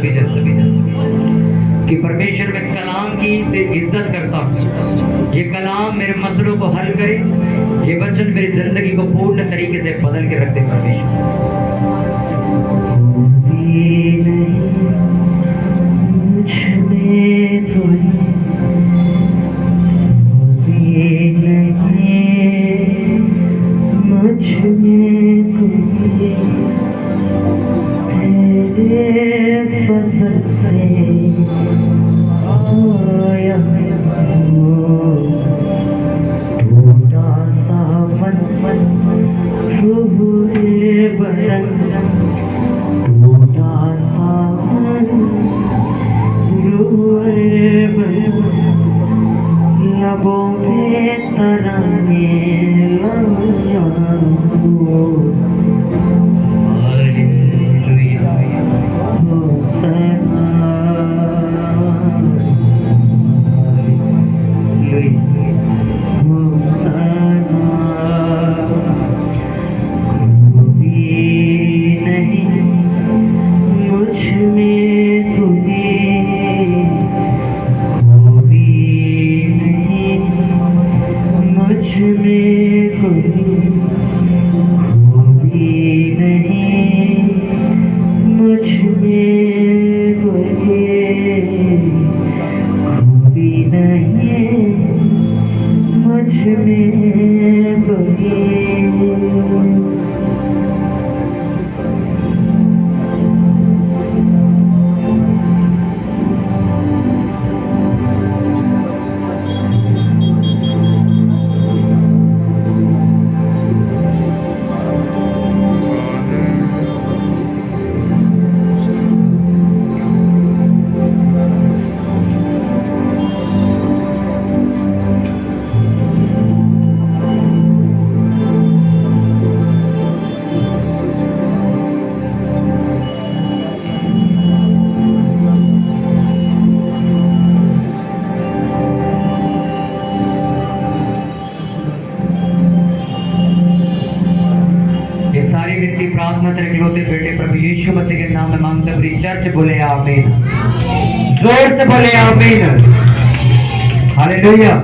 सभी जन कि परमेश्वर में कलाम की इज्जत करता हूँ। ये कलाम मेरे मसलों को हल करे, ये वचन मेरी जिंदगी को पूर्ण तरीके से बदल के रख दे परमेश्वर। यीशु मसीह के नाम में मांगते पूरी चर्च बोले आमीन। जोर से बोले आमीन। हालेलुया।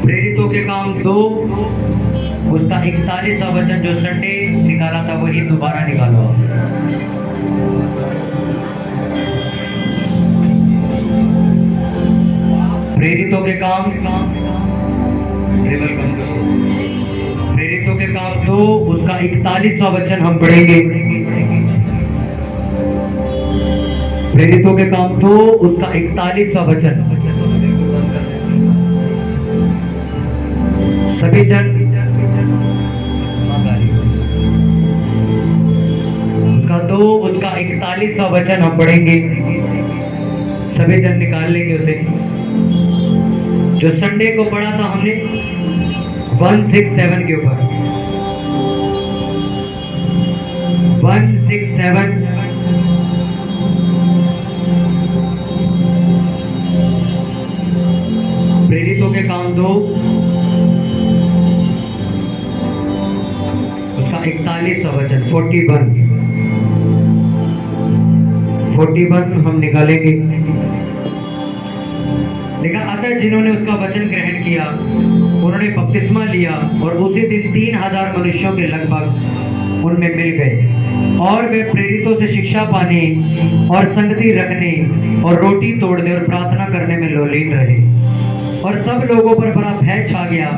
प्रेरितों के काम 2 उसका 41वां वचन जो संडे निकाला था वही दोबारा निकालो। प्रेरितों के काम प्रेरितों के काम 2 उसका 41वां वचन हम पढ़ेंगे। प्रेरितों के काम 2 उसका 41वां वचन सभी जन उसका 2 उसका 41वां वचन हम पढ़ेंगे। सभी जन निकाल लेंगे उसे। जो संडे को पढ़ा था हमने 167 के ऊपर 167 प्रेरितों के काम 2 उसका 41वां वचन 41 हम निकालेंगे। देखा, अतः जिन्होंने उसका वचन ग्रहण किया उन्होंने बपतिस्मा लिया और उसी दिन 3000 मनुष्यों के लगभग उनमें मिल गए और वे प्रेरितों से शिक्षा पाने और संगति रखने और रोटी तोड़ने और प्रार्थना करने में लोलीन रहे। और सब लोगों पर बड़ा भय छा गया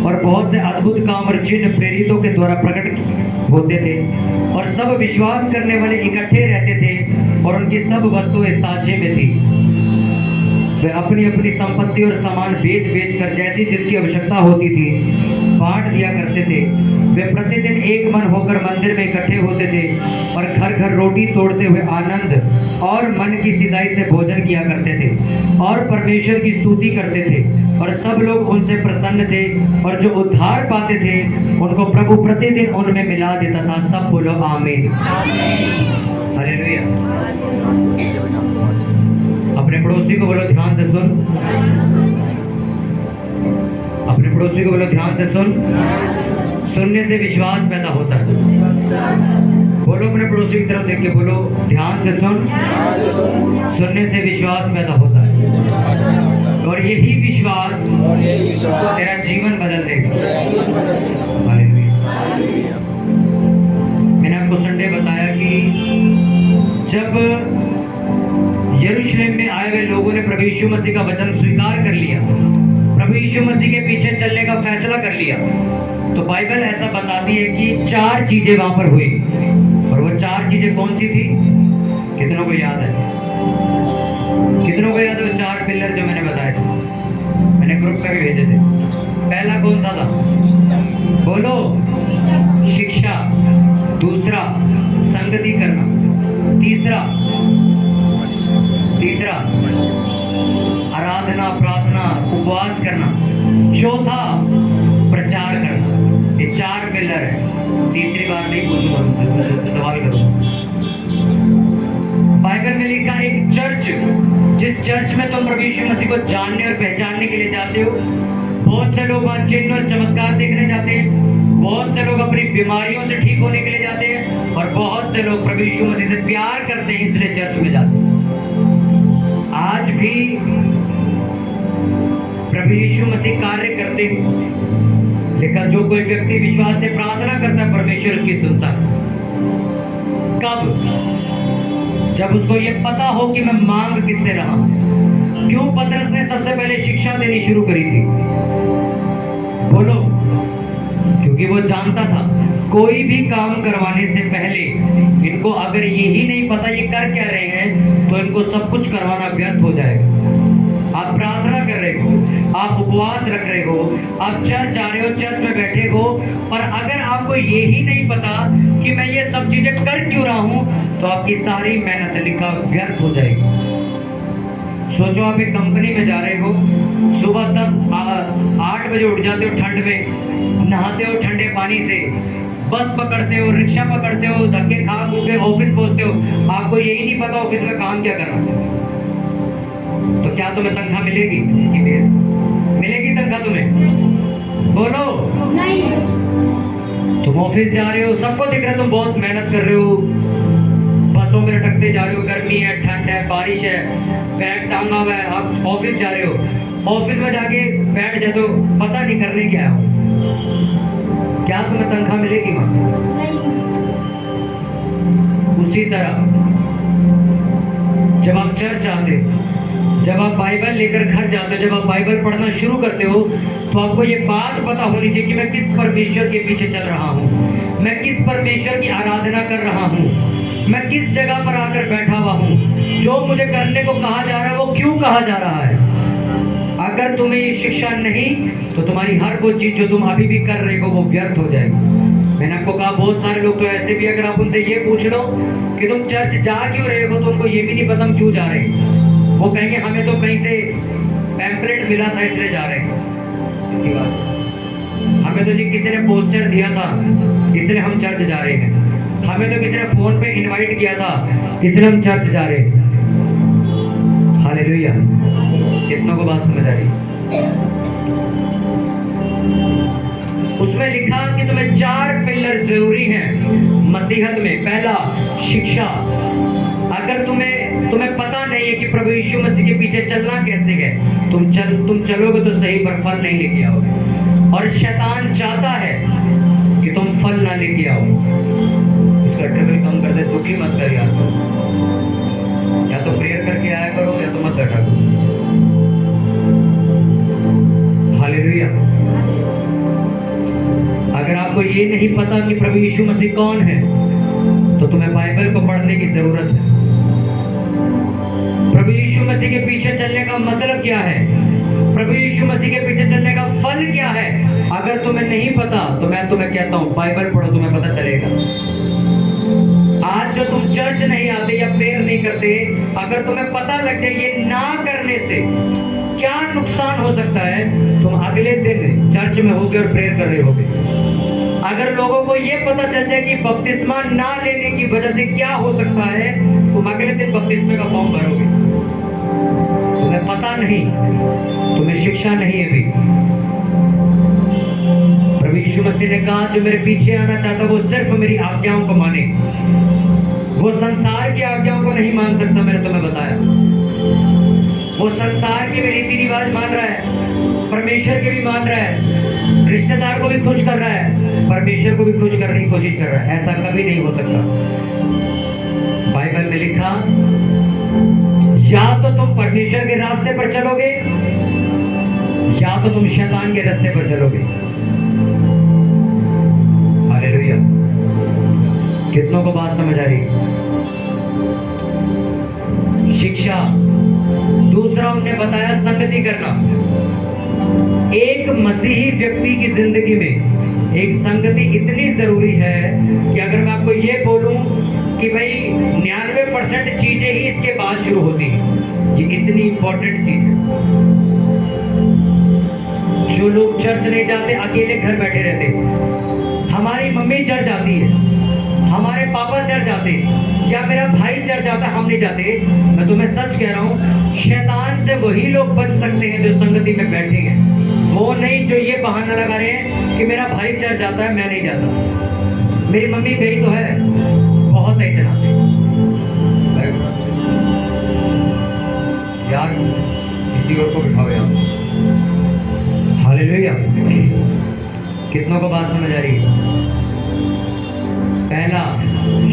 और बहुत से अद्भुत काम और चिन्ह प्रेरितों के द्वारा प्रकट होते थे और सब विश्वास करने वाले इकट्ठे रहते थे और उनकी सब वस्तुएं साझे में थी। वे अपनी अपनी संपत्ति और सामान बेच कर जैसी जिसकी आवश्यकता होती थी बांट दिया करते थे। वे प्रतिदिन एक मन होकर मंदिर में इकट्ठे होते थे और घर घर रोटी तोड़ते हुए आनंद और मन की सिधाई से भोजन किया करते थे और परमेश्वर की स्तुति करते थे और सब लोग उनसे प्रसन्न थे और जो उद्धार पाते थे उनको प्रभु प्रतिदिन उनमें मिला देता था। सब बोलो आमीन। हालेलुया। अपने पड़ोसी को बोलो ध्यान से सुन। अपने पड़ोसी को बोलो ध्यान से सुन। सुनने से विश्वास पैदा होता है। बोलो अपने पड़ोसी की तरफ देख के बोलो, ध्यान से सुन, सुनने से विश्वास पैदा होता है और यही विश्वास तेरा जीवन बदल देगा। हालेलुया। मैंने आपको संडे बताया कि जब यरूशलेम में आए हुए लोगों ने प्रभु यीशु मसीह का वचन स्वीकार कर लिया, प्रभु यीशु मसीह के पीछे चलने का फैसला कर लिया, तो बाइबल ऐसा बताती है कि 4 चीजें वहां पर हुई। और वो 4 चीजें कौन सी थी? कितनों को याद है? कितनों को याद है वो 4 पिलर जो मैंने बताए थे? मैंने ग्रुप में भी भेजे थे। पहला कौन सा था? बोलो, शिक्षा। दूसरा, संगति करना। तीसरा आराधना, प्रार्थना, उपवास करना। चौथा, प्रचार करना। ये 4 पिलर है। तीसरी बार नहीं पूछूंगा, सवाल करूंगा। बाइबल में लिखा एक चर्च, जिस चर्च में तुम प्रभु यीशु मसीह को जानने और पहचानने के लिए जाते हो, बहुत से लोग वहां चिन्ह और चमत्कार देखने जाते हैं, बहुत से लोग अपनी बीमारियों से ठीक होने के लिए जाते हैं, और बहुत से लोग प्रभु यीशु मसीह से प्यार करते हैं इसलिए चर्च में जाते हैं। आज भी प्रभु यीशु मसीह कार्य करते हैं, लेकिन जो कोई व्यक्ति विश्वास से प्रार्थना करता है परमेश्वर उसकी सुनता है। कब? जब उसको ये पता हो कि मैं मांग किससे रहा हूं। क्यों पतरस ने सबसे पहले शिक्षा देनी शुरू करी थी? बोलो, क्योंकि वो जानता था कोई भी काम करवाने से पहले इनको अगर यही नहीं पता ये कर क्या रहे हैं तो इनको सब कुछ करवाना व्यर्थ हो जाएगा। आप प्रार्थना कर रहे हो, आप उपवास रख रहे हो, आप चर्च जा रहे हो, चर्च में बैठे हो, पर अगर आपको यही नहीं पता कि मैं ये सब चीजें कर क्यों रहा हूं तो आपकी सारी मेहनत लिखा व्यर्थ हो जाएगी। सोचो, आप एक कंपनी में जा रहे हो, सुबह 8 बजे उठ जाते हो, ठंड में नहाते हो ठंडे पानी से, बस पकड़ते हो, रिक्शा पकड़ते हो, धक्के खा के ऑफिस पहुंचते हो, आपको यही नहीं पता ऑफिस में काम क्या करना। तो क्या तुम्हें तनख्वाह मिलेगी? मिलेगी तनख्वाह तुम्हें? बोलो, नहीं। तुम ऑफिस जा रहे हो, सबको दिख रहा है तुम बहुत मेहनत कर रहे हो, बसों में लटकते जा रहे हो, गर्मी है, ठंड है, बारिश है, बैग टांगा हुआ है, आप ऑफिस जा रहे हो, ऑफिस में जाके बैठ जाते हो, पता नहीं करने क्या हो, क्या तुम्हें तनख्वाह मिलेगी वहां? उसी तरह जब आप चर्च आते हो, जब आप बाइबल लेकर घर जाते हो, जब आप बाइबल पढ़ना शुरू करते हो, तो आपको ये बात पता होनी चाहिए कि मैं किस परमेश्वर के पीछे चल रहा हूँ, मैं किस परमेश्वर की आराधना कर रहा हूँ, मैं किस जगह पर आकर बैठा हुआ हूँ, जो मुझे करने को कहा जा रहा है वो क्यों कहा जा रहा है। अगर तुम्हें ये शिक्षा नहीं तो तुम्हारी हर वो चीज जो तुम अभी भी कर रहे हो वो व्यर्थ हो जाएगी। मैंने आपको कहा बहुत सारे लोग तो ऐसे भी, अगर आप उनसे ये पूछ लो कि तुम चर्च जा क्यों रहे हो तो उनको ये भी नहीं पता हम क्यों जा रहे हैं। वो कहेंगे हमें तो कहीं से पैम्पलेट मिला था इसलिए जा रहे हैं, हमें तो जी किसी ने पोस्टर दिया था इसलिए हम चर्च जा रहे हैं, हमें तो किसी ने फोन पे इनवाइट किया था इसलिए हम चर्च जा रहे हैं। हालेलुया। कितनों को बात समझ आ रही? उसमें लिखा कि तुम्हें 4 पिलर जरूरी हैं मसीहत में। पहला, शिक्षा। अगर तुम्हें पता नहीं है कि प्रभु यीशु मसीह के पीछे चलना कैसे है, तुम चलोगे तो सही पर फल नहीं लेके आओगे, और शैतान चाहता है कि तुम फल ना लेके आओ। इसका ट्रबल कम कर दे, दुखी मत कर यार, या तो प्रेयर करके आया करो या तो मत बैठा करो। हालेलुया। अगर आपको ये नहीं पता कि प्रभु यीशु मसीह कौन है तो तुम्हें बाइबल को पढ़ने की जरूरत है। प्रभु यीशु मसीह के पीछे चलने का मतलब क्या है, प्रभु यीशु मसीह के पीछे चलने का फल क्या है, अगर तुम्हें नहीं पता तो मैं तुम्हें कहता हूं बाइबल पढ़ो, तुम्हें पता चलेगा। आज जो तुम चर्च नहीं आते या प्रेयर नहीं करते, अगर तुम्हें पता लग जाए ये ना करने से क्या नुकसान हो सकता है, तुम अगले दिन चर्च में होगे और प्रेयर कर रहे होगे। अगर लोगों को ये पता चल जाए कि बपतिस्मा ना लेने की वजह से क्या हो सकता है, तुम अगले दिन बपतिस्मे का फॉर्म भरोगे। तुम्हें पता नहीं, तुम्हें शिक्षा नहीं है अभी। प्रभु यीशु मसीह ने कहा जो मेरे पीछे आना चाहता वो सिर्फ मेरी आज्ञाओं को माने। नहीं मान सकता, मैंने तुम्हें बताया। वो संसार के भी रीति रिवाज मान रहा है, परमेश्वर के भी मान रहा है, रिश्तेदार को भी खुश कर रहा है, परमेश्वर को भी खुश करने की कोशिश कर रहा है। ऐसा कभी नहीं हो सकता। बाइबल में लिखा, या तो तुम परमेश्वर के रास्ते पर चलोगे या तो तुम शैतान के रास्ते पर चलोगे। हालेलुया। कितनों को बात समझ आ रही है? शिक्षा। दूसरा उन्होंने बताया संगति करना। एक मसीही व्यक्ति की जिंदगी में एक संगति इतनी जरूरी है कि अगर मैं आपको ये बोलूं कि भाई 99% चीजें ही इसके बाद शुरू होती हैं, ये इतनी इंपॉर्टेंट चीज है। जो लोग चर्च नहीं जाते, अकेले घर बैठे रहते, हमारी मम्मी चर्च जाती है, हमारे पापा चर्च जाते, या मेरा भाई चर्च जाता, हम नहीं जाते। मैं तुम्हें सच कह रहा हूँ, शैतान से वही लोग बच सकते हैं जो संगति में बैठे हैं, वो नहीं जो ये बहाना लगा रहे हैं कि मेरा भाई चर्च जाता है, मैं नहीं जाता, मेरी मम्मी गई तो है, बहुत है इतना। यार किसी और को बिठाओ यार। हालेलुया। कितनों को बात समझ आ रही है? पहला,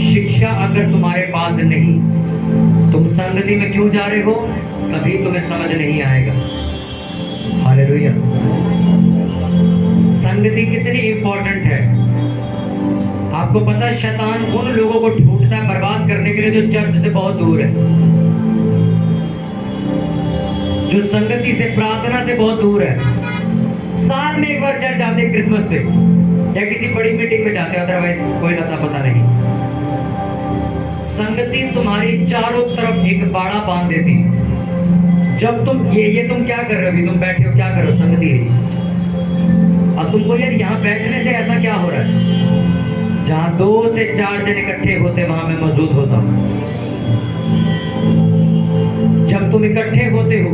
शिक्षा अगर तुम्हारे पास नहीं, तुम संगति में क्यों जा रहे हो, कभी तुम्हें समझ नहीं आएगा। हालेलुया। संगति कितनी इंपॉर्टेंट है। आपको पता है, शैतान उन लोगों को ढूंढता है बर्बाद करने के लिए जो चर्च से बहुत दूर है, जो संगति से, प्रार्थना से बहुत दूर है। साल में एक बार चर्च जाते हैं क्रिसमस पे या किसी बड़ी मीटिंग में जाते हैं, अदरवाइज कोई लता पता नहीं। संगति तुम्हारी चारों तरफ एक बाड़ा बांध देती है। जब तुम ये तुम क्या कर रहे हो, अभी तुम बैठे हो, क्या कर रहे हो, संगति है। अब तुम बोलिए यहाँ बैठने से ऐसा क्या हो रहा है? जहाँ 2 से 4 जन इकट्ठे होते वहां मैं मौजूद होता हूँ। जब तुम इकट्ठे होते हो,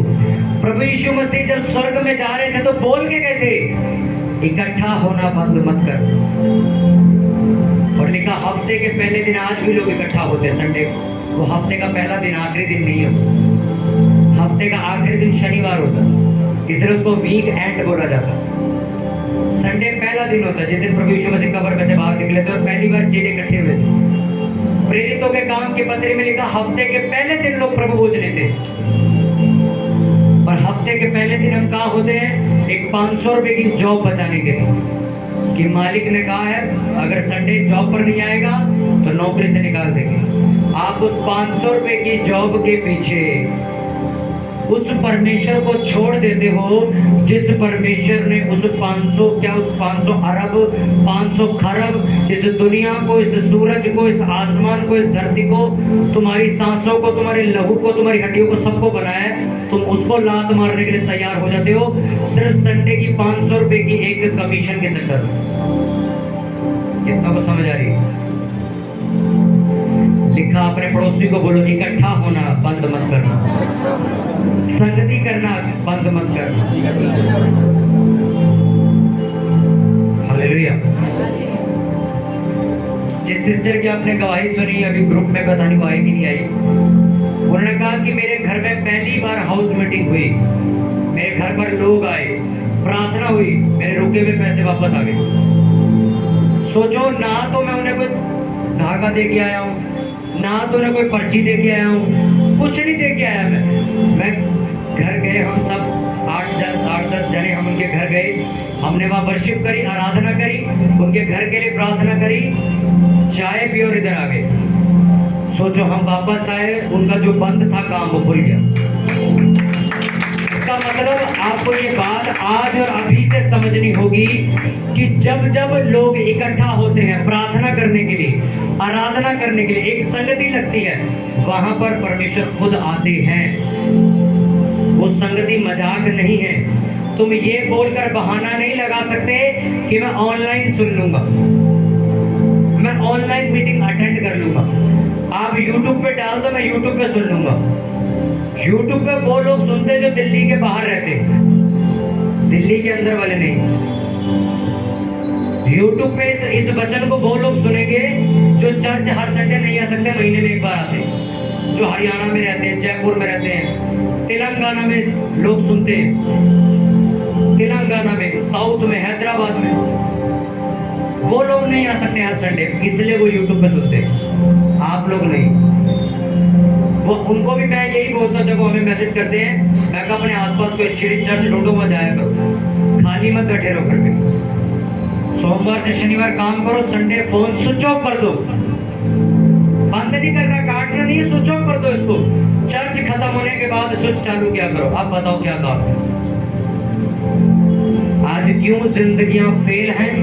प्रभु यीशु मसीह जब स्वर्ग में जा रहे थे तो बोल के गए थे, इकट्ठा होना बंद मत कर। और लिखा, हफ्ते के पहले दिन आज भी लोग इकट्ठा होते हैं, संडे को। वो हफ्ते का पहला दिन आखिरी दिन नहीं है, हफ्ते का आखिरी दिन शनिवार होता है, इसलिए उसको वीक एंड बोला जाता है। संडे पहला दिन होता है जिस दिन प्रभु यीशु मसीह कब्र में से बाहर निकले थे और पहली बार चेले इकट्ठे हुए थे। प्रेरितों के काम के पत्र में लिखा, हफ्ते के पहले दिन लोग प्रभु भोज लेते हैं। और हफ्ते के पहले दिन हम कहाँ होते हैं? एक 500 रुपए की जॉब बचाने के लिए, कि मालिक ने कहा है अगर संडे जॉब पर नहीं आएगा तो नौकरी से निकाल देंगे। आप उस 500 रुपए की जॉब के पीछे उस परमेश्वर को छोड़ देते हो जिस परमेश्वर ने उस 500 अरब 500 खरब इस दुनिया को, इस सूरज को, इस आसमान को, इस धरती को, तुम्हारी सांसों को, तुम्हारे लहू को, तुम्हारी हड्डियों को, सबको बनाया है। तुम उसको लात मारने के लिए तैयार हो जाते हो सिर्फ संडे की 500 रुपए की एक कमीशन के चक्कर। कितना को समझ आ रही है? लिखा, अपने पड़ोसी को बोलो, इकट्ठा होना बंद मत करना, संगति करना बंद मत करना। हालेलुया। जिस सिस्टर की आपने गवाही सुनी अभी ग्रुप में, पता नहीं वो आई कि नहीं आई, उन्होंने कहा कि मेरे घर में पहली बार हाउस मीटिंग हुई, मेरे घर पर लोग आए, प्रार्थना हुई, मेरे रुके हुए पैसे वापस आ गए। सोचो, ना तो मैं उन्हें कोई धागा दे के आया हूँ, ना तो उन्हें कोई पर्ची दे के आया हूँ, कुछ नहीं दे के आया। मैं घर गए, हम सब 8-10 जने हम उनके घर गए, हमने वहाँ वर्शिप करी, आराधना करी, उनके घर के लिए प्रार्थना करी, चाय पी और इधर आ गए। सोचो, हम वापस आए, उनका जो बंद था काम वो खुल गया। इसका मतलब आपको ये बात आज और अभी से समझनी होगी कि जब जब लोग इकट्ठा होते हैं प्रार्थना करने के लिए, आराधना करने के लिए, एक संगति लगती है, वहां पर परमेश्वर खुद आते हैं। वो संगति मजाक नहीं है। तुम ये बोलकर बहाना नहीं लगा सकते कि मैं ऑनलाइन सुन लूंगा, मैं ऑनलाइन मीटिंग अटेंड कर लूंगा। आप YouTube पे डाल दो, मैं YouTube पे सुन लूंगा। YouTube पे वो लोग सुनते जो दिल्ली के बाहर रहते, दिल्ली के अंदर वाले नहीं। YouTube पे इस वचन को वो लोग सुनेंगे जो चर्च हर संडे नहीं आ सकते, महीने में एक बार आते। जो हरियाणा में रहते हैं, जयपुर में रहते हैं, तेलंगाना में लोग सुनते हैं, तेलंगाना में, साउथ में, हैदराबाद में, वो लोग नहीं आ सकते हर संडे, इसलिए वो यूट्यूब पे सुनते हैं, आप लोग नहीं। वो उनको भी मैं यही बोलता हूँ, जब वो हमें मैसेज करते हैं, मैं कहा अपने आसपास कोई अच्छी चर्च ढूंढो, वहाँ जाया करो, खाली मत बैठे रहो घर पे। सोमवार से शनिवार काम करो, संडे फोन स्विच ऑफ कर दो, बंद नहीं करना, काटना नहीं है, स्विच ऑफ कर दो इसको। चर्च खत्म होने के बाद स्विच चालू किया करो। अब बताओ क्या काम है? आज क्यों जिंदगियां फेल हैं?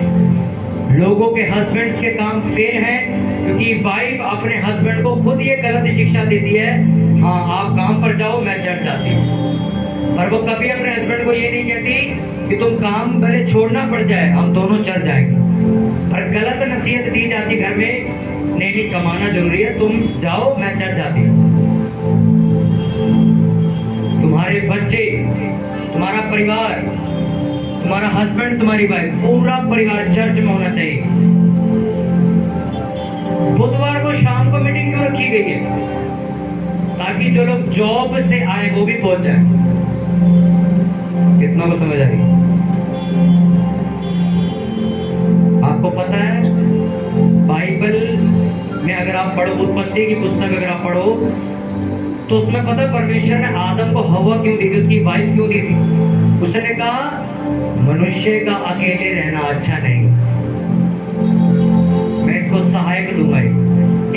लोगों के हस्बैंड के काम फेल हैं क्योंकि वाइफ अपने हस्बैंड को खुद ये गलत शिक्षा देती है, हाँ आप काम पर जाओ, मैं चर्च जाती हूँ। पर वो कभी अपने हस्बैंड को ये नहीं कहती कि तुम काम भले छोड़ना पड़ जाए, हम दोनों चर्च जाएंगे। पर गलत नसीहत दी जाती घर में, नहीं कमाना जरूरी है, तुम जाओ, मैं चर्च जाती हूँ। तुम्हारे बच्चे, तुम्हारा परिवार, तुम्हारा हस्बैंड, तुम्हारी वाइफ, पूरा परिवार चर्च में होना चाहिए। बुधवार को शाम को मीटिंग क्यों रखी गई है? ताकि जो लोग जॉब से आए वो भी पहुंच जाए। कितना को समझ आ रही? आपको पता है बाइबल में अगर आप पढ़ो, उत्पत्ति की पुस्तक अगर आप पढ़ो, तो उसमें पता है परमेश्वर ने आदम को हवा क्यों दी थी, उसकी वाइफ क्यों दी थी? उसने कहा मनुष्य का अकेले रहना अच्छा नहीं, मैं इसको सहायक दूंगा,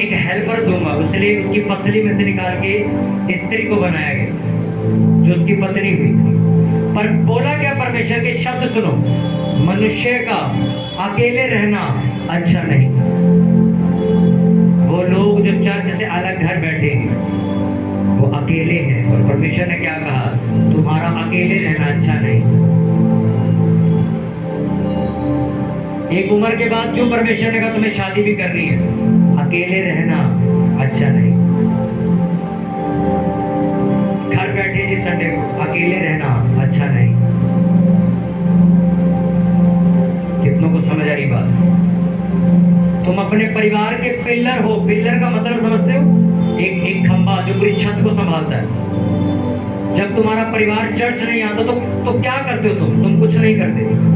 एक हेल्पर दूंगा। इसलिए उसकी पसली में से निकाल के स्त्री को बनाया गया जो उसकी पत्नी हुई। पर बोला क्या परमेश्वर के शब्द सुनो, मनुष्य का अकेले रहना अच्छा नहीं। वो लोग जो चर्च से अलग घर बैठे हैं वो अकेले हैं, और परमेश्वर ने क्या कहा, तुम्हारा अकेले रहना अच्छा नहीं। एक उम्र के बाद क्यों परमेश्वर ने कहा तुम्हें शादी भी करनी है? अकेले रहना अच्छा नहीं। घर बैठे जी संडे को, अकेले रहना अच्छा नहीं। कितनों को समझ आ रही बात? तुम अपने परिवार के पिलर हो। पिलर का मतलब समझते हो? एक खंभा जो पूरी छत को संभालता है। जब तुम्हारा परिवार चर्च नहीं आता तो क्या करते हो तुम कुछ नहीं करते।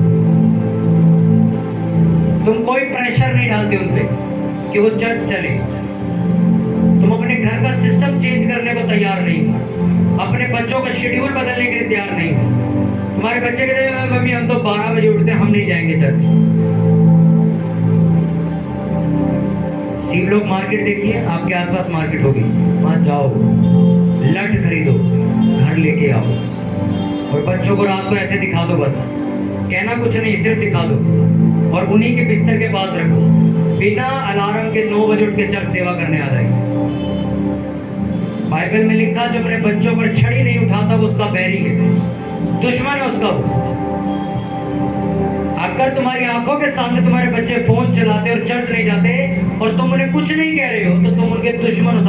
तुम कोई प्रेशर नहीं डालते उन पे कि वो चर्च चले। तुम अपने घर का सिस्टम चेंज करने को तैयार नहीं हो, अपने बच्चों का शेड्यूल बदलने के लिए तैयार नहीं हो। तुम्हारे बच्चे कहते हैं मम्मी हम तो 12 बजे उठते हैं, हम नहीं जाएंगे चर्च। शिवलोक मार्केट देखिए, आपके आसपास मार्केट होगी, वहां जाओ, लट खरीदो, घर लेके आओ, और बच्चों को रात को ऐसे दिखा दो, बस कहना कुछ नहीं, सिर्फ दिखा दो, और उन्हीं के बिस्तर के पास रखो। बिना अलार्म के 9 बजे उठ के चर्च सेवा करने आ जाएगी। बाइबल में लिखा जो अपने बच्चों पर छड़ी नहीं उठाता वो उसका बैरी है, दुश्मन है उसका। अगर तुम्हारी आंखों के सामने तुम्हारे बच्चे फोन चलाते और चर्च नहीं जाते और तुम उन्हें कुछ नहीं कह रहे हो, तो तुम उनके दुश्मन हो।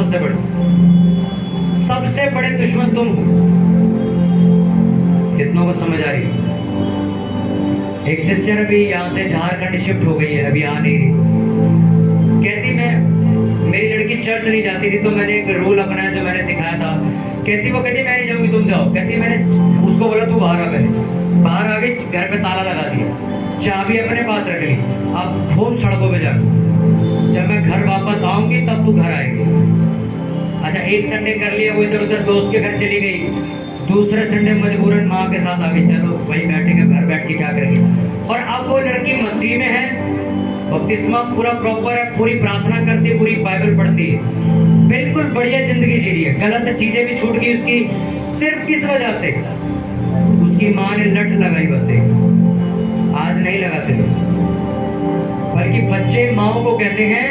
सबसे बड़े दुश्मन तुम हो। कितनों को समझ आ रही है? एक सिस्टर अभी यहाँ से झारखंड शिफ्ट हो गई है, अभी आ नहीं रही। कहती मेरी लड़की चर्च नहीं जाती थी, तो मैंने एक रूल अपनाया जो मैंने सिखाया था। कहती मैं नहीं जाऊंगी, तुम जाओ। कहती मैंने उसको बोला तू बाहर आ, पहले बाहर आ गई, घर पे ताला लगा दिया, चाबी अपने पास रख ली, अब घूम सड़कों पे जा, जब मैं घर वापस आऊंगी तब तू घर आएगी। अच्छा, एक संडे कर लिया, वो इधर उधर दोस्त के घर चली गई, दूसरे संडे मजबूरन माँ के साथ आ गई, चलो वही बैठेंगे, घर बैठ के क्या करेंगे। और अब वो लड़की मसीह में है, बपतिस्मा पूरा प्रॉपर है, पूरी प्रार्थना करती है, पूरी बाइबल पढ़ती है, बिल्कुल बढ़िया जिंदगी जी रही है। गलत चीजें भी छूट गई उसकी, सिर्फ किस वजह से? उसकी माँ ने लट लगाई बस एक। आज नहीं लगाते लोग, बल्कि बच्चे माओ को कहते हैं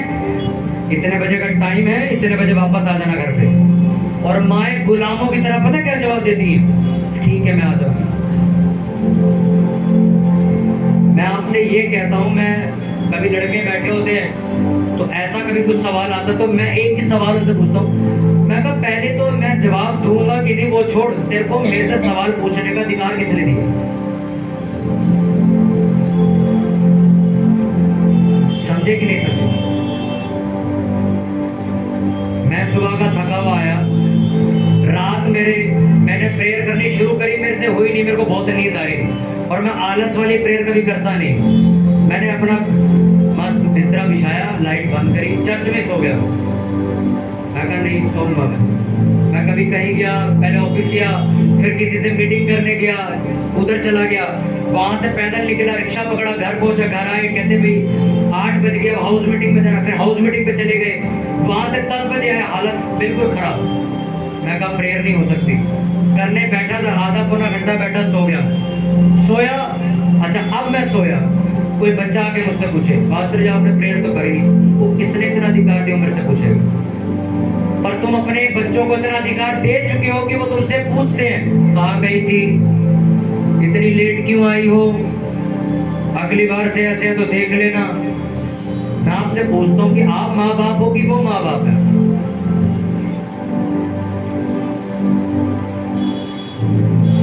इतने बजे का टाइम है, इतने बजे वापस आ जाना घर पे, और माएँ गुलामों की तरह पता क्या जवाब देती है, ठीक है मैं आ जाऊंगी। मैं आपसे ये कहता हूँ, मैं कभी लड़के बैठे होते हैं तो ऐसा कभी कुछ सवाल आता तो मैं एक ही सवाल उनसे पूछता हूँ, मैं कहा पहले तो मैं जवाब दूंगा कि नहीं वो छोड़, तेरे को मेरे से सवाल पूछने का अधिकार किसने दिया? समझे कि नहीं समझे? मैं मैं सुबह का थका हुआ आया, रात मैंने प्रेयर करनी शुरू करी, मेरे से हुई नहीं, मेरे को बहुत नींद आ रही थी और मैं आलस वाली प्रेयर कभी करता नहीं। मैंने अपना मस्त बिस्तरा बिछाया, लाइट बंद करी, चर्च में सो गया। मैं कहा नहीं सोऊंगा मैं कभी कहीं गया, पहले ऑफिस गया, फिर किसी से मीटिंग करने गया, उधर चला गया, वहां से पैदल निकला, रिक्शा पकड़ा, घर पहुंचा, घर आए, कहते भाई 8 बज गया, हाउस मीटिंग में जाना, फिर हाउस मीटिंग पे चले गए, वहां से 10 बजे आए, हालत बिल्कुल खराब। मैं कहा प्रेयर नहीं हो सकती, करने बैठा था, आधा पौना घंटा बैठा, सो गया। अच्छा अब मैं सोया, कोई बच्चा आके मुझसे पूछे पास्टर जी आपने प्रेयर तो करी, उसको किसने इतना अधिकार दिया मेरे से पूछेगा? पर तुम अपने बच्चों को इतना अधिकार दे चुके हो कि वो तुमसे पूछते हैं कहाँ गई थी, इतनी लेट क्यों आई हो, अगली बार से ऐसे तो देख लेना। मैं आपसे पूछता हूँ कि आप माँ बाप हो कि वो माँ बाप है?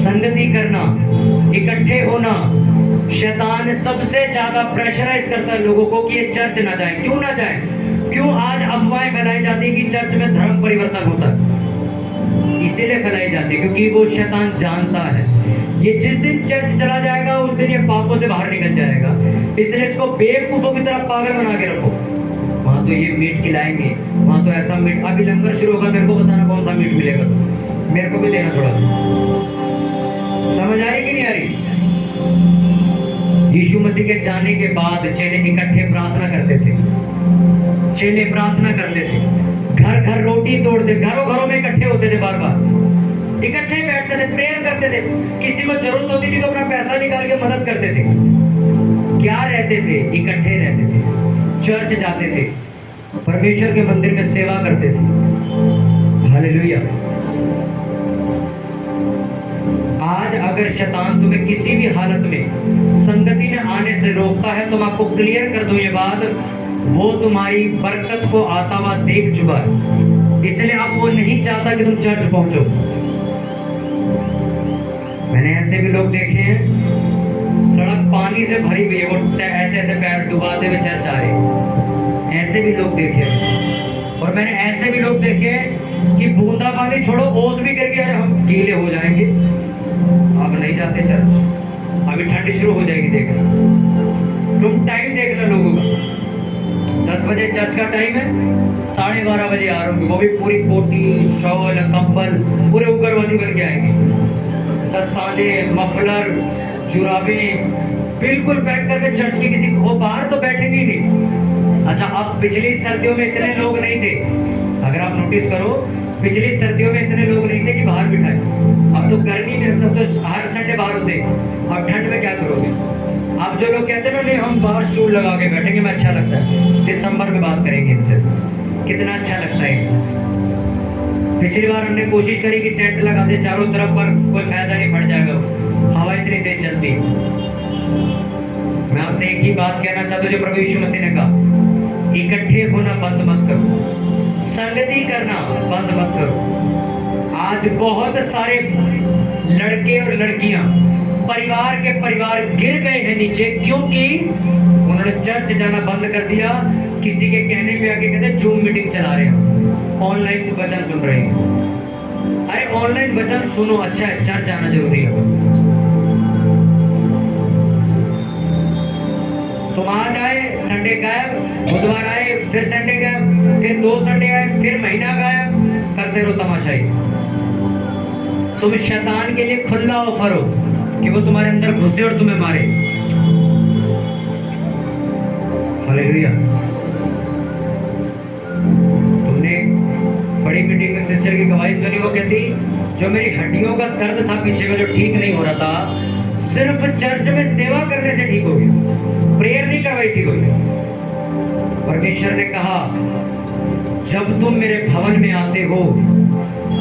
संगति करना, इकट्ठे होना, शैतान सबसे ज्यादा प्रेशराइज करता है लोगों को कि ये चर्च ना जाए। क्यों ना जाए? क्यों आज अफवाहें फैलाई जाती है कि चर्च में धर्म परिवर्तन होता है? इसीलिए फैलाई जाती है क्योंकि वो शैतान जानता है ये जिस दिन चर्च चला जाएगा उस दिन ये पापों से बाहर निकल जाएगा, इसलिए इसको बेवकूफों की तरह पागल बना के रखो। वहां तो ये मीट खिलाएंगे, वहां तो ऐसा मीट, अभी लंगर शुरू होगा, मेरे को बताना कौन सा मीट मिलेगा, तो मेरे को भी देना थोड़ा। समझ आई कि नहीं आ रही? यीशु मसीह के जाने के बाद चेले इकट्ठे प्रार्थना करते थे, चेले प्रार्थना करते थे, घर घर रोटी तोड़ते, घरों घरों में इकट्ठे होते थे, बार बार इकट्ठे बैठते थे, प्रेयर करते थे, किसी को जरूरत होती थी तो अपना पैसा निकाल के मदद करते थे। क्या रहते थे? इकट्ठे रहते थे, चर्च जाते थे, परमेश्वर के मंदिर में सेवा करते थे। हालेलुया। आज अगर शैतान तुम्हें किसी भी हालत में संगति में आने से रोकता है तो मैं आपको क्लियर कर दूं ये बात, वो तुम्हारी बरकत को आता हुआ देख चुका है, इसलिए अब वो नहीं चाहता कि तुम चर्च पहुंचो। मैंने ऐसे भी लोग देखे हैं, सड़क पानी से भरी हुई है, वो ऐसे ऐसे पैर डुबाते हुए चर्च आ रहे, ऐसे भी लोग देखे। और मैंने ऐसे भी लोग देखे कि बूंदा पानी छोड़ो, ओस भी करके अरे हम गीले हो जाएंगे, अब नहीं जाते चर्च, अभी ठंड शुरू हो जाएगी। देखना, तुम टाइम देखना लोगों का, 10 बजे चर्च का टाइम है, 12:30 बजे आ रहे होंगे, वो भी पूरी कोटी, शॉल, कंबल, पूरे उग्रवादी बन के आएंगे, दस्ताने, मफलर, जुराबे बिल्कुल पैक करके चर्च के किसी को बाहर तो बैठेंगे ही नहीं। अच्छा, अब पिछली सर्दियों में इतने लोग नहीं थे, अगर आप नोटिस करो, पिछली सर्दियों में इतने लोग नहीं थे कि बाहर बिठाए। अब तो गर्मी में तब तो हर संडे बाहर होते, अब ठंड में क्या करोगे? अब जो लोग कहते हैं ना नहीं हम बाहर स्टूल लगा के बैठेंगे, मैं अच्छा लगता है, दिसंबर में बात करेंगे इनसे, कितना अच्छा लगता है। पिछली बार हमने कोशिश करी कि टेंट लगा दे चारों तरफ, पर कोई फायदा नहीं, फट जाएगा, हवा इतनी तेज चलती। मैं आपसे एक ही बात कहना चाहता हूँ जो प्रभु यीशु मसीह ने कहा, इकट्ठे होना बंद मत करो, संगति करना बंद मत करो। आज बहुत सारे लड़के और लड़कियां परिवार के परिवार गिर गए हैं नीचे, क्योंकि उन्होंने चर्च जाना बंद कर दिया। किसी के कहने पे आके कहते जूम मीटिंग चला रहे हैं, ऑनलाइन वचन सुन रहे हैं। अरे ऑनलाइन वचन सुनो, अच्छा है, चर्च जाना जरूरी है। तुम आज आए, संडे गायब, बुधवार आए, फिर संडे गायब, फिर 2 संडे आए, फिर महीना गायब, करते रहो तमाशाई। तुम शैतान के लिए खुला ऑफर हो कि वो तुम्हारे अंदर घुसे और तुम्हें मारे। हालेलुया। तुमने बड़ी मीटिंग में सिस्टर की गवाही सुनी, वो कहती जो मेरी हड्डियों का दर्द था पीछे का जो ठीक नहीं हो रहा था, सिर्फ चर्च में सेवा करने से ठीक हो गया, प्रेयर नहीं करवाई थी कोई। परमेश्वर ने कहा जब तुम मेरे भवन में आते हो,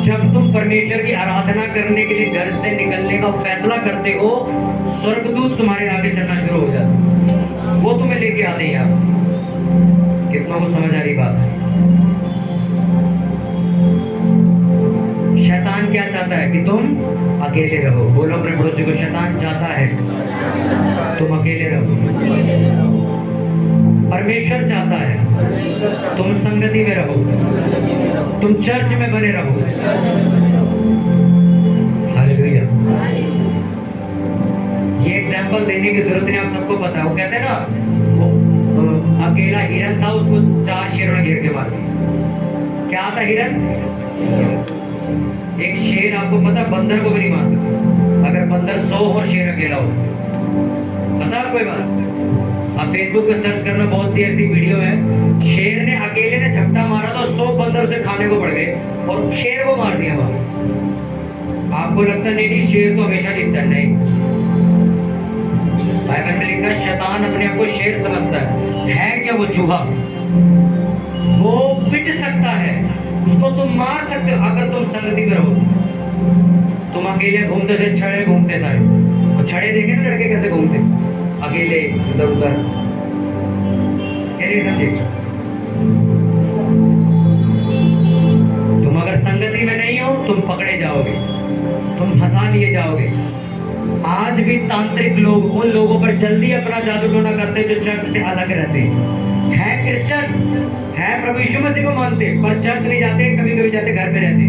जब तुम परमेश्वर की आराधना करने के लिए घर से निकलने का फैसला करते हो, स्वर्गदूत तुम्हारे आगे चलना शुरू हो जाते, वो तुम्हें लेके आते हैं। आप कितना को समझ आ रही बात? शैतान क्या चाहता है कि तुम अकेले रहो। बोलो अपने पड़ोसी को, शैतान चाहता है तुम अकेले रहो। परमेश्वर चाहता है तुम संगति में रहो, तुम चर्च में बने रहो। हालेलुया। ये एग्जाम्पल देने की जरूरत नहीं, आप सबको पता है। वो कहते हैं ना, वो अकेला हिरन था, उसको 4 शेरों ने घेर के मार दिया। क्या था हिरन? एक शेर, आपको पता, बंदर को भी नहीं मार सकता। अगर बंदर 100 और शेर अकेला हो, पता है कोई बात? आप फेसबुक पे सर्च करना, बहुत सी ऐसी वीडियो है। शेर ने अकेले ने झपटा मारा तो 100 बंदर उसे खाने को पड़ गए और शेर को मार दिया वहां। आपको लगता नहीं शेर तो हमेशा जीतता है? नहीं। बाइबल में लिखा, शैतान अपने आप को शेर समझता है क्या वो चूहा? वो पिट सकता है, उसको तुम मार सकते हो अगर तुम संगति में रहो। तुम अकेले घूमते थे, छड़े घूमते सारे, और छड़े देखे ना लड़के कैसे घूमते अकेले उधर उधर, कैसे समझे? तुम अगर संगति में नहीं हो, तुम पकड़े जाओगे, तुम फंसा लिए जाओगे। आज भी तांत्रिक लोग उन लोगों पर जल्दी अपना जादू टोना करते जो चर्च से अलग रहते हैं। क्रिश्चियन है, प्रभु यीशु मसीह को मानते, पर चर्च नहीं जाते, कभी कभी जाते, घर पे रहते।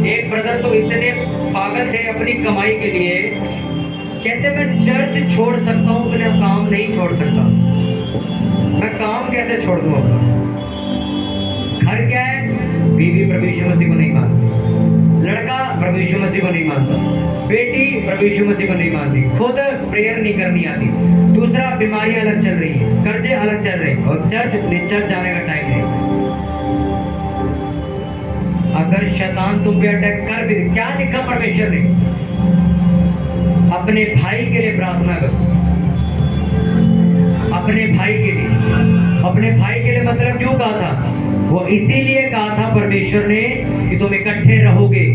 एक ब्रदर तो इतने पागल थे अपनी कमाई के लिए, कहते मैं चर्च छोड़ सकता हूँ, अपने काम नहीं छोड़ सकता। मैं काम कैसे छोड़ दूँ अपना? घर क्या है? बीवी प्रभु यीशु मसीह को नहीं मानती, लड़का प्रभु यीशु मसीह को नहीं मानता, बेटी प्रभु यीशु मसीह को नहीं मानती, खुद प्रेयर नहीं करनी आती, दूसरा बीमारी अलग चल रही है, कर्जे अलग चल रहे हैं, और चर्च जाने का टाइम नहीं। अगर शैतान तुम पे अटैक कर भी, क्या लिखा परमेश्वर ने? अपने भाई के लिए प्रार्थना करो। अपने भाई के लिए, अपने भाई के लिए मतलब क्यों कहा था? वो इसीलिए कहा था परमेश्वर ने कि तुम इकट्ठे रहोगे,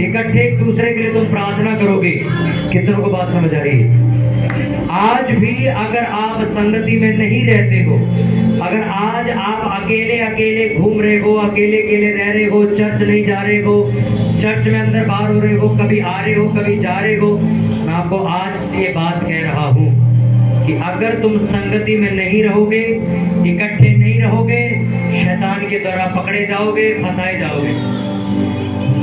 इकट्ठे एक दूसरे के लिए तुम प्रार्थना करोगे। कितनों को बात समझ आ रही है? आज भी अगर आप संगति में नहीं रहते हो, अगर आज आप अकेले अकेले घूम रहे हो, अकेले अकेले रह रहे हो, चर्च नहीं जा रहे हो, चर्च में अंदर बाहर हो रहे हो, कभी आ रहे हो कभी जा रहे हो, मैं आपको आज ये बात कह रहा हूँ कि अगर तुम संगति में नहीं रहोगे, इकट्ठे नहीं रहोगे, शैतान के द्वारा पकड़े जाओगे, फंसाए जाओगे।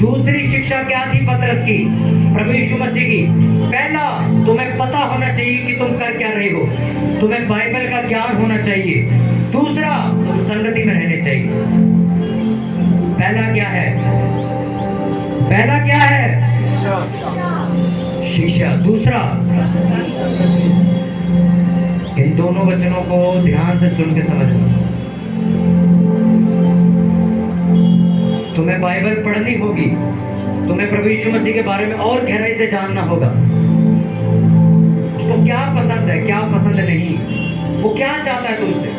दूसरी शिक्षा क्या थी पतरस की, प्रभु यीशु मसीह की? पहला, तुम्हें पता होना चाहिए कि तुम कर क्या रहे हो, तुम्हें बाइबल का ज्ञान होना चाहिए। दूसरा, तुम संगति में रहने चाहिए। पहला क्या है? पहला क्या है? शिक्षा। दूसरा, इन दोनों वचनों को ध्यान से सुन के समझना। तुम्हें बाइबल पढ़नी होगी, तुम्हें प्रभु यीशु मसीह के बारे में और गहराई से जानना होगा। उसको क्या पसंद है, क्या पसंद नहीं, वो क्या चाहता है तुमसे।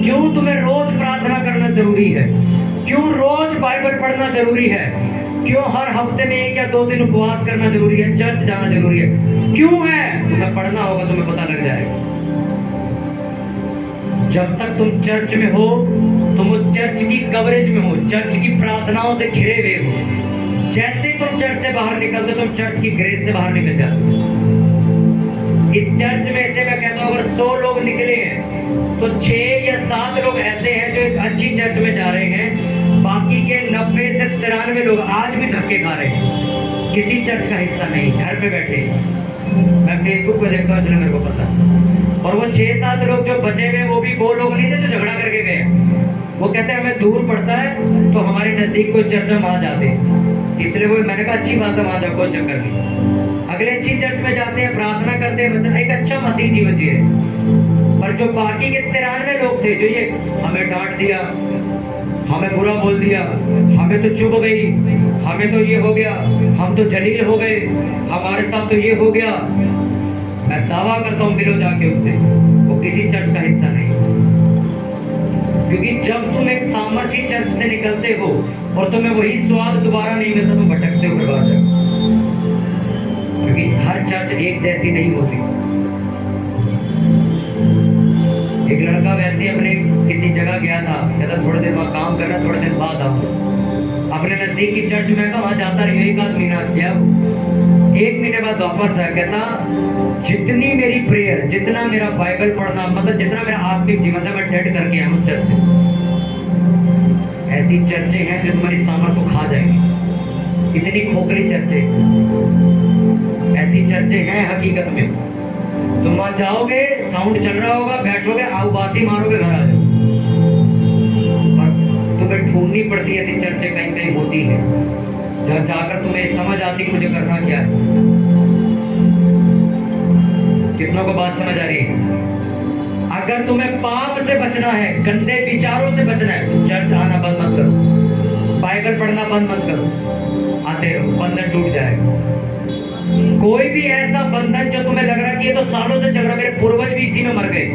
क्यों तुम्हें रोज प्रार्थना करना जरूरी है? क्यों रोज बाइबल पढ़ना जरूरी है? क्यों हर हफ्ते में 1 या 2 दिन उपवास करना जरूरी है, चर्च जाना जरूरी है? क्यों है? तुम्हें पढ़ना होगा, तुम्हें पता लग जाएगा। जब तक तुम चर्च में हो, तुम उस चर्च की कवरेज में हो, चर्च की प्रार्थनाओं से घिरे हुए हो। जैसे तुम चर्च से बाहर निकलते, तुम चर्च की ग्रेस से बाहर निकल जाते। इस चर्च में से मैं कहता हूँ, अगर 100 लोग निकले हैं तो 6 या 7 लोग ऐसे हैं जो एक अच्छी चर्च में जा रहे हैं, बाकी के 90 से 93 लोग आज भी धक्के खा रहे हैं, किसी चर्च का हिस्सा नहीं, घर पे बैठे। मैं फेसबुक पे देखता हूँ, इसलिए मेरे को पता। और वो 6-7 लोग जो बचे हुए, वो भी वो लोग नहीं थे जो झगड़ा करके गए। वो कहते हैं हमें दूर पड़ता है तो हमारे नजदीक कोई चर्च में वहां जाते हैं, इसलिए वो, मैंने कहा अच्छी बात है, वहां जाओ, कोई चक्कर नहीं। अगले अच्छी चर्च में जाते हैं, प्रार्थना करते हैं, मतलब एक अच्छा मसीह जीवन जी है। पर जो बाकी के 93 लोग थे, जो ये हमें डांट दिया, हमें बुरा बोल दिया, हमें तो चुभ गई, हमें तो ये हो गया, हम तो जलील हो गए, हमारे साथ तो ये हो गया, मैं दावा करता हूँ मिलो जाके उनसे, वो किसी चर्च का हिस्सा नहीं। क्योंकि जब तुम एक सामर्थी चर्च से निकलते हो और तुम्हें वही स्वाद दोबारा नहीं मिलता, तुम भटकते हो बर्बाद हो। क्योंकि हर चर्च एक जैसी नहीं होती। एक लड़का वैसे अपने किसी जगह गया था, कहता थोड़े दिन वहां काम कर रहा, थोड़े दिन बाद आओ। अपने नजदीक की चर्च में वहां जाता रही, एक आध महीना गया, 1 महीने बाद वापस आया, कहता जितनी मेरी प्रेयर, जितना मेरा बाइबल पढ़ना, मतलब जितना मेरा आत्मिक जीवन था, मैं डेड करके आया उस चर्च से। ऐसी चर्चें हैं जो तुम्हारी सामर्थ को खा जाएंगी, इतनी खोखली चर्चें, ऐसी चर्चें हैं हकीकत में। तुम वहां जाओगे, साउंड चल रहा होगा, बैठोगे, आउबासी मारोगे, घर आ जाओ। तुम्हें ढूंढनी पड़ती है, ऐसी चर्चें कहीं कहीं होती है, जहाँ जाकर तुम्हें समझ आती कि मुझे करना क्या है। कितनों को बात समझ आ रही है? अगर तुम्हें पाप से बचना है, गंदे विचारों से बचना है, तो चर्च आना बंद मत करो, बाइबल पढ़ना बंद मत करो, आते रहो, बंधन टूट जाएगा। कोई भी ऐसा बंधन जो तुम्हें लग रहा है कि ये तो सालों से चल रहा है, मेरे पूर्वज भी इसी में मर गए,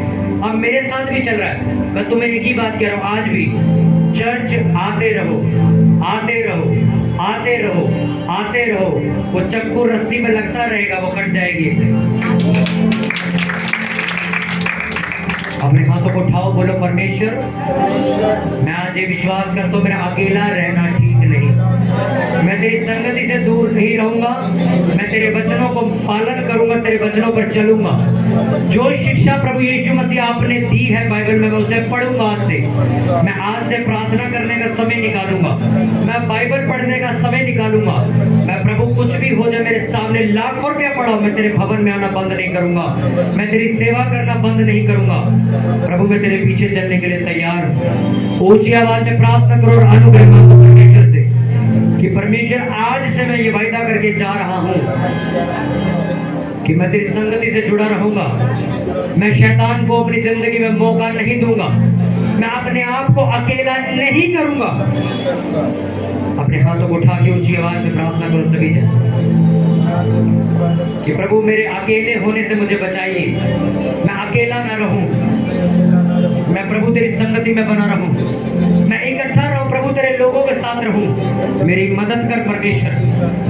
अब मेरे साथ भी चल रहा है, मैं तुम्हें एक ही बात कह रहा हूं, आज भी चर्च आते रहो, आते रहो, आते रहो, आते रहो। वो चक्कू रस्सी में लगता रहेगा, वो कट जाएगी। अपने हाथों को उठाओ, बोलो परमेश्वर, मैं आज ये विश्वास करता हूँ, मेरा अकेला रहना ठीक नहीं, मैं तेरी संगति से दूर नहीं रहूंगा, मैं तेरे वचनों को पालन करूंगा, तेरे वचनों पर चलूंगा। जो शिक्षा प्रभु यीशु मसीह आपने दी है बाइबल में, मैं उसे पढ़ूंगा। आज से मैं आज से प्रार्थना करने का समय निकालूंगा, मैं बाइबल पढ़ने का समय निकालूंगा। मैं प्रभु कुछ भी हो जाए, मेरे सामने लाखों रुपया पड़ा, मैं तेरे भवन में आना बंद नहीं करूंगा, मैं तेरी सेवा करना बंद नहीं करूंगा। प्रभु मैं तेरे पीछे चलने के लिए तैयार हूं। ऊंची आवाज में प्रार्थना करो और अनुग्रह मांगो परमेश्वर से कि परमेश्वर आज से मैं ये वायदा करके जा रहा हूं कि मैं तेरी संगति से जुड़ा रहूंगा, मैं शैतान को अपनी जिंदगी में मौका नहीं दूंगा, मैं अपने आप को अकेला नहीं करूंगा। अपने हाथों को उठा के ऊंची आवाज में प्रार्थना करो सभी कि प्रभु मेरे अकेले होने से मुझे बचाइए, मैं अकेला ना रहूं, मैं प्रभु तेरी संगति में बना रहूं, मैं इकट्ठा रहूं, प्रभु तेरे लोगों के साथ रहूं। मेरी मदद कर परमेश्वर,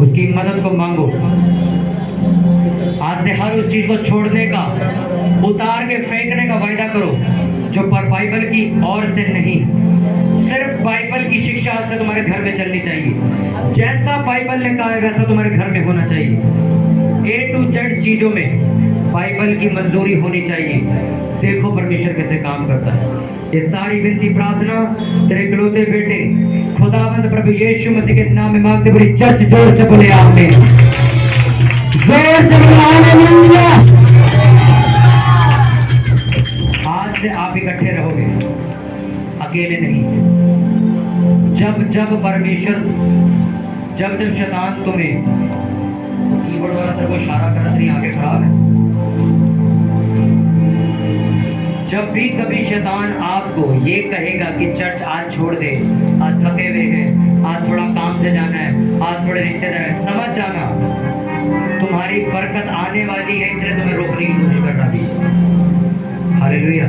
उसकी मदद को मांगो। आज से हर उस चीज को छोड़ने का, उतार के फेंकने का वायदा करो जो पर बाइबल की ओर से नहीं, सिर्फ बाइबल की शिक्षा से तुम्हारे घर में चलनी चाहिए। जैसा बाइबल ने कहा है वैसा तुम्हारे घर में होना चाहिए। A to Z चीजों में बाइबल की मंजूरी होनी चाहिए। देखो परमेश्वर कैसे काम करता है। ये सारी विनती प्रार्थना तेरे इकलौते बेटे खुदावंद प्रभु यीशु मसीह के नाम में मांगते, बड़ी चर्च जोर से बोले आमीन, जोर से बोले हालेलुया। आज से आप इकट्ठे रहोगे, अकेले नहीं। जब जब परमेश्वर, जब जब शैतान तुम्हें, कीबोर्ड वाला तेरे को इशारा कर रही आगे खराब है, जब भी कभी शैतान आपको ये कहेगा कि चर्च आज छोड़ दे, आज थके हुए हैं, आज थोड़ा काम से जाना है, आज थोड़े रिश्तेदार हैं, समझ जाना तुम्हारी बरकत आने वाली है, इसलिए तुम्हें रोकने की कोशिश कर रहा है। हालेलुया।